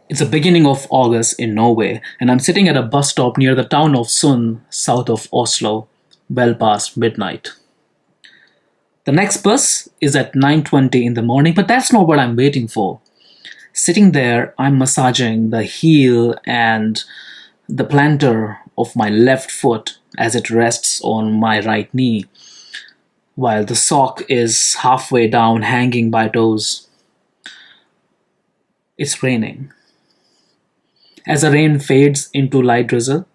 It's the beginning of August in Norway, and I'm sitting at a bus stop near the town of Sund, south of Oslo, well past midnight. The next bus is at 9:20 in the morning, but that's not what I'm waiting for. Sitting there, I'm massaging the heel and the plantar of my left foot as it rests on my right knee, while the sock is halfway down, hanging by toes. It's raining. As the rain fades into light drizzle,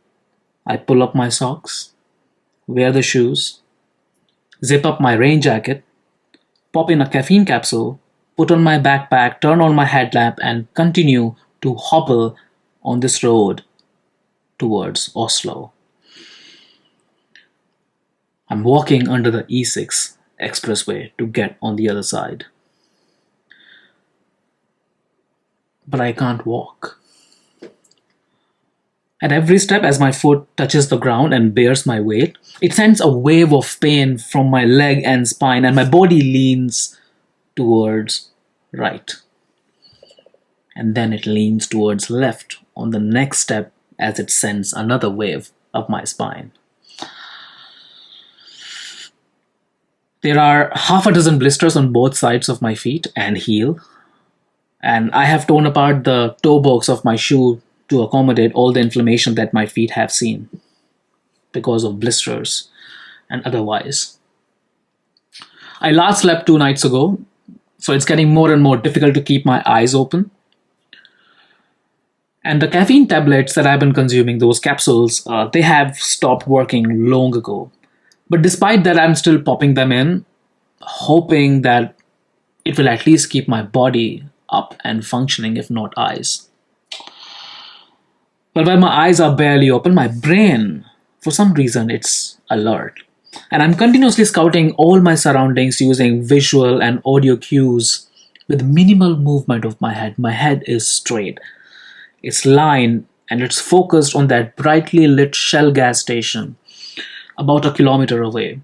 I pull up my socks, wear the shoes, zip up my rain jacket, pop in a caffeine capsule, put on my backpack, turn on my headlamp, and continue to hobble on this road towards Oslo. I'm walking under the E6 expressway to get on the other side. But I can't walk. At every step, as my foot touches the ground and bears my weight, it sends a wave of pain from my leg and spine, and my body leans towards right. And then it leans towards left on the next step as it sends another wave up my spine. There are half a dozen blisters on both sides of my feet and heel, and I have torn apart the toe box of my shoe to accommodate all the inflammation that my feet have seen because of blisters and otherwise. I last slept 2 nights ago, so it's getting more and more difficult to keep my eyes open. And the caffeine tablets that I've been consuming, those capsules, they have stopped working long ago. But despite that, I'm still popping them in, hoping that it will at least keep my body up and functioning, if not eyes. But while my eyes are barely open, my brain, for some reason, it's alert. And I'm continuously scouting all my surroundings using visual and audio cues with minimal movement of my head. My head is straight. It's lined and it's focused on that brightly lit Shell gas station about a kilometer away.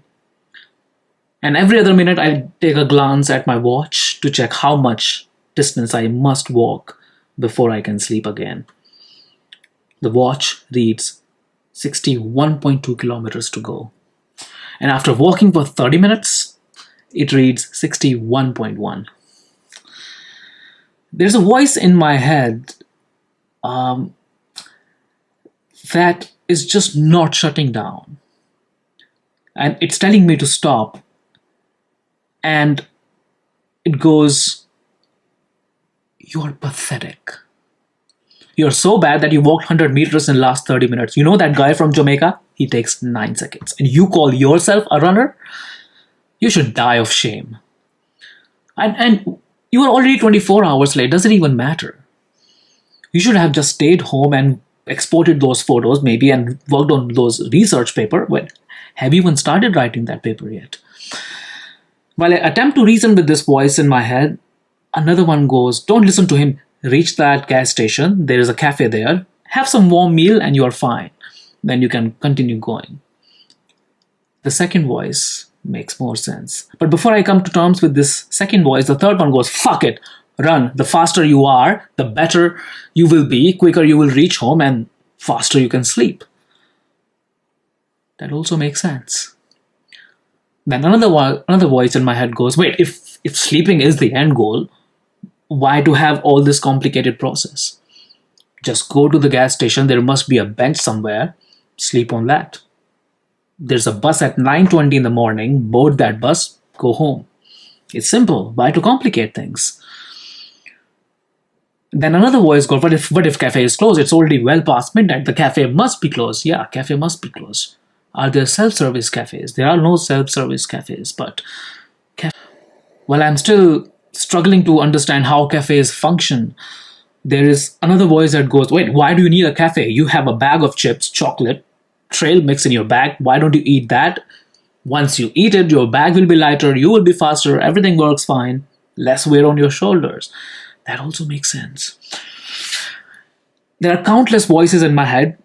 And every other minute, I take a glance at my watch to check how much distance I must walk before I can sleep again. The watch reads 61.2 kilometers to go. And after walking for 30 minutes, it reads 61.1. There's a voice in my head that is just not shutting down. And it's telling me to stop. And it goes, "You're pathetic. You're so bad that you walked 100 meters in the last 30 minutes. You know that guy from Jamaica? He takes 9 seconds. And you call yourself a runner? You should die of shame. And you are already 24 hours late. Does it even matter? You should have just stayed home and exported those photos maybe and worked on those research paper. Well, have you even started writing that paper yet?" While I attempt to reason with this voice in my head, another one goes, "Don't listen to him. Reach that gas station. There is a cafe there. Have some warm meal and you're fine. Then you can continue going." The second voice makes more sense. But before I come to terms with this second voice, the third one goes, "Fuck it. Run. The faster you are, the better you will be, quicker you will reach home, and faster you can sleep." That also makes sense. Then another voice in my head goes, "Wait, if sleeping is the end goal, why to have all this complicated process? Just go to the gas station. There must be a bench somewhere. Sleep on that. There's a bus at 9:20 in the morning. Board that bus. Go home. It's simple. Why to complicate things?" Then another voice goes, what if cafe is closed? It's already well past midnight. The cafe must be closed. Yeah, cafe must be closed. Are there self-service cafes? There are no self-service cafes, but while I'm still struggling to understand how cafes function, there is another voice that goes, "Wait, why do you need a cafe? You have a bag of chips, chocolate, trail mix in your bag. Why don't you eat that? Once you eat it, your bag will be lighter, you will be faster, everything works fine, less weight on your shoulders." That also makes sense. There are countless voices in my head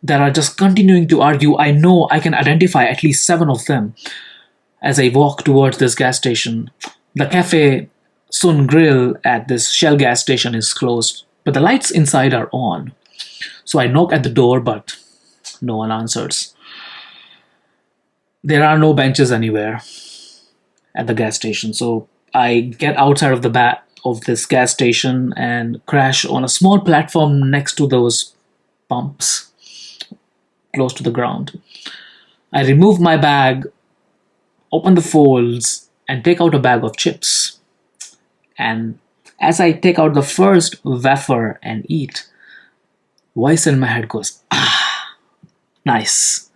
that are just continuing to argue. I know I can identify at least 7 of them as I walk towards this gas station. The cafe Sun Grill at this Shell gas station is closed, but the lights inside are on. So I knock at the door, but no one answers. There are no benches anywhere at the gas station, so I get outside of the back of this gas station and crash on a small platform next to those pumps close to the ground. I remove my bag, open the folds, and take out a bag of chips. And as I take out the first wafer and eat, voice in my head goes, "Ah, nice.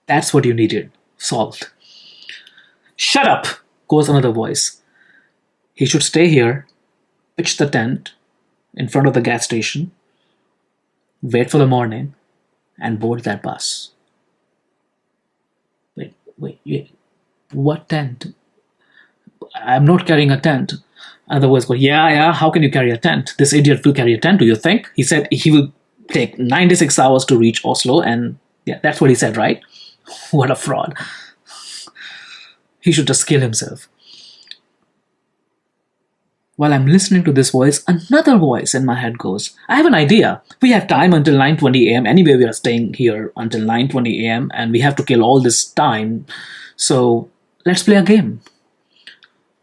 That's what you needed. Salt." "Shut up," goes another voice. "He should stay here, pitch the tent in front of the gas station, wait for the morning, and board that bus." Wait, what tent? I'm not carrying a tent. Another voice goes, yeah, how can you carry a tent? This idiot will carry a tent, do you think? He said he will take 96 hours to reach Oslo, and yeah, that's what he said, right? What a fraud. He should just kill himself. While I'm listening to this voice, another voice in my head goes, "I have an idea. We have time until 9:20 a.m. Anyway, we are staying here until 9:20 a.m. and we have to kill all this time. So let's play a game.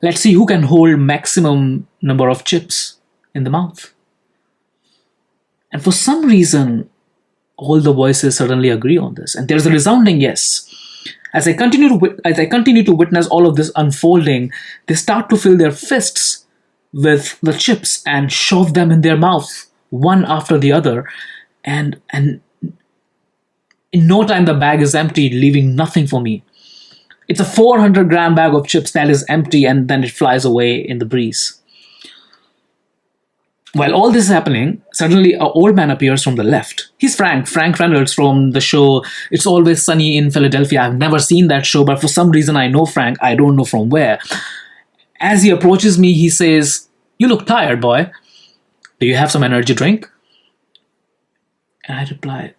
Let's see who can hold maximum number of chips in the mouth." And for some reason, all the voices suddenly agree on this, and there's a resounding yes. As I continue to witness all of this unfolding, they start to fill their fists with the chips and shove them in their mouth one after the other, and in no time the bag is empty, leaving nothing for me. It's a 400-gram bag of chips that is empty, and then it flies away in the breeze. While all this is happening, suddenly an old man appears from the left. He's Frank Reynolds from the show It's Always Sunny in Philadelphia. I've never seen that show, but for some reason I know Frank. I don't know from where. As he approaches me, he says, "You look tired, boy. Do you have some energy drink?" And I reply,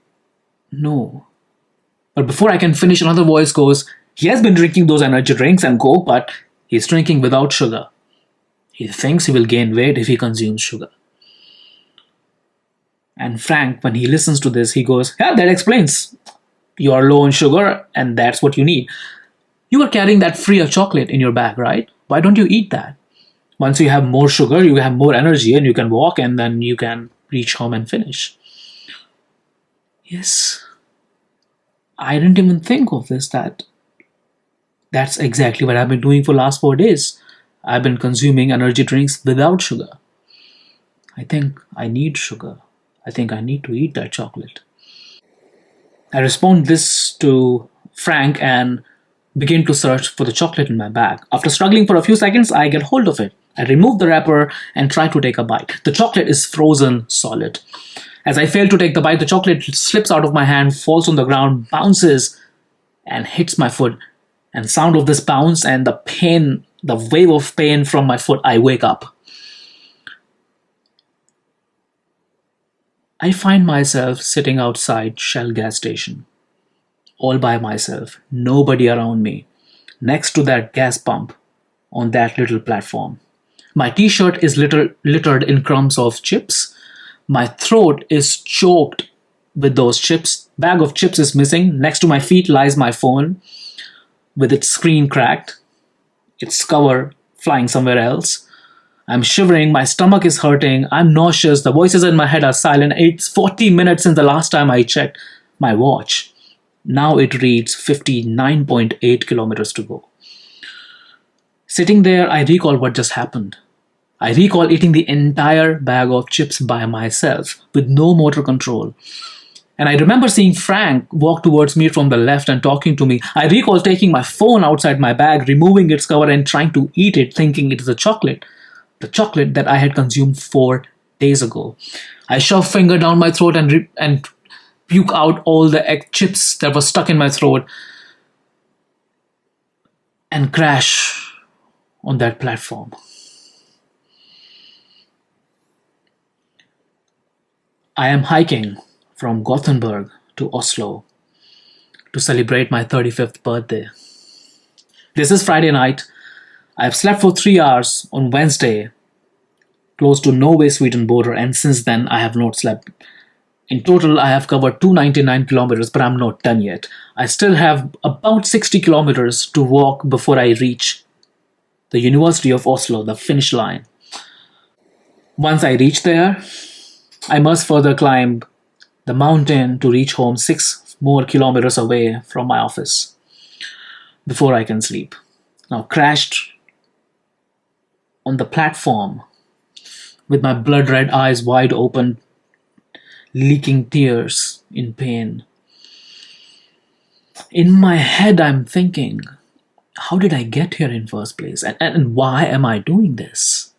"No." But before I can finish, another voice goes, "He has been drinking those energy drinks and go, but he's drinking without sugar. He thinks he will gain weight if he consumes sugar." And Frank, when he listens to this, he goes, "Yeah, that explains. You are low on sugar and that's what you need. You are carrying that free chocolate in your bag, right? Why don't you eat that? Once you have more sugar, you have more energy and you can walk and then you can reach home and finish." Yes, I didn't even think of this, that's exactly what I've been doing for the last 4 days. I've been consuming energy drinks without sugar. I think I need sugar. I think I need to eat that chocolate. I respond this to Frank and begin to search for the chocolate in my bag. After struggling for a few seconds, I get hold of it. I remove the wrapper and try to take a bite. The chocolate is frozen solid. As I fail to take the bite, the chocolate slips out of my hand, falls on the ground, bounces, and hits my foot. And sound of this bounce and the pain, the wave of pain from my foot, I wake up. I find myself sitting outside Shell gas station, all by myself, nobody around me, next to that gas pump on that little platform. My t-shirt is littered in crumbs of chips. My throat is choked with those chips. Bag of chips is missing. Next to my feet lies my phone with its screen cracked, its cover flying somewhere else. I'm shivering, my stomach is hurting, I'm nauseous, the voices in my head are silent. It's 40 minutes since the last time I checked my watch. Now it reads 59.8 kilometers to go. Sitting there, I recall what just happened. I recall eating the entire bag of chips by myself with no motor control. And I remember seeing Frank walk towards me from the left and talking to me. I recall taking my phone outside my bag, removing its cover and trying to eat it, thinking it is a chocolate. The chocolate that I had consumed 4 days ago. I shove finger down my throat and puke out all the egg chips that were stuck in my throat and crash on that platform. I am hiking from Gothenburg to Oslo to celebrate my 35th birthday. This is Friday night. I have slept for 3 hours on Wednesday close to Norway-Sweden border, and since then I have not slept. In total, I have covered 299 kilometers, but I'm not done yet. I still have about 60 kilometers to walk before I reach the University of Oslo, the finish line. Once I reach there, I must further climb the mountain to reach home 6 more kilometers away from my office before I can sleep. Now, crashed on the platform with my blood red eyes wide open, leaking tears in pain. In my head, I'm thinking, how did I get here in first place? And why am I doing this?